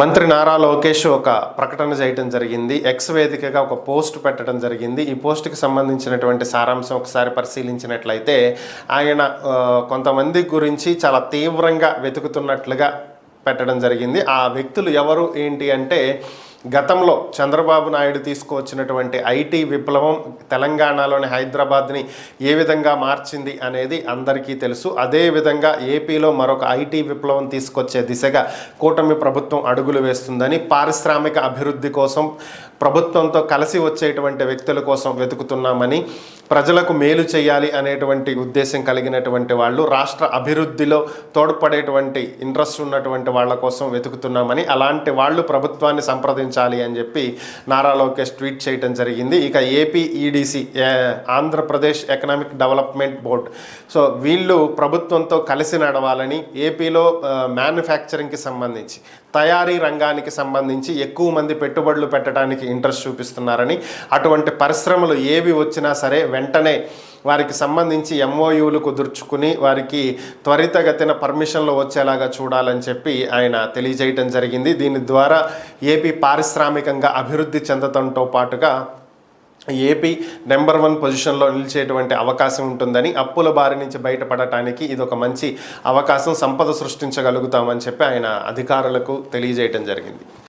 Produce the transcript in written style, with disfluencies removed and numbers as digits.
మంత్రి నారా లోకేష్ ఒక ప్రకటన చేయడం జరిగింది. ఎక్స్ వేదికగా ఒక పోస్ట్ పెట్టడం జరిగింది. ఈ పోస్ట్కి సంబంధించినటువంటి సారాంశం ఒకసారి పరిశీలించినట్లయితే ఆయన కొంతమంది గురించి చాలా తీవ్రంగా వెతుకుతున్నట్లుగా పెట్టడం జరిగింది. ఆ వ్యక్తులు ఎవరు ఏంటి అంటే, గతంలో చంద్రబాబు నాయుడు తీసుకువచ్చినటువంటి ఐటీ విప్లవం తెలంగాణలోని హైదరాబాద్ని ఏ విధంగా మార్చింది అనేది అందరికీ తెలుసు. అదేవిధంగా ఏపీలో మరొక ఐటీ విప్లవం తీసుకొచ్చే దిశగా కూటమి ప్రభుత్వం అడుగులు వేస్తుందని, పారిశ్రామిక అభివృద్ధి కోసం ప్రభుత్వంతో కలిసి వచ్చేటువంటి వ్యక్తుల కోసం వెతుకుతున్నామని, ప్రజలకు మేలు చేయాలి అనేటువంటి ఉద్దేశం కలిగినటువంటి వాళ్ళు, రాష్ట్ర అభివృద్ధిలో తోడ్పడేటువంటి ఇంట్రెస్ట్ ఉన్నటువంటి వాళ్ళ కోసం వెతుకుతున్నామని, అలాంటి వాళ్ళు ప్రభుత్వాన్ని సంప్రదించాలి అని చెప్పి నారా లోకేష్ ట్వీట్ చేయడం జరిగింది. ఇక AP EDC, Andhra Pradesh economic development board, so వీళ్ళు ప్రభుత్వంతో కలిసి నడవాలని, ఏపీలో మ్యానుఫ్యాక్చరింగ్కి సంబంధించి, తయారీ రంగానికి సంబంధించి ఎక్కువ మంది పెట్టుబడులు పెట్టడానికి ఇంట్రెస్ట్ చూపిస్తున్నారని, అటువంటి పరిశ్రమలు ఏవి వచ్చినా సరే వెంటనే వారికి సంబంధించి ఎంఓయూలు కుదుర్చుకుని వారికి త్వరితగతిన పర్మిషన్లు వచ్చేలాగా చూడాలని చెప్పి ఆయన తెలియజేయటం జరిగింది. దీని ద్వారా ఏపీ పారిశ్రామికంగా అభివృద్ధి చెందడంతో పాటుగా ఏపీ నెంబర్ 1 పొజిషన్లో నిలిచేటువంటి అవకాశం ఉంటుందని, అప్పుల బారి నుంచి బయటపడటానికి ఇది ఒక మంచి అవకాశం, సంపద సృష్టించగలుగుతామని చెప్పి ఆయన అధికారులకు తెలియజేయటం జరిగింది.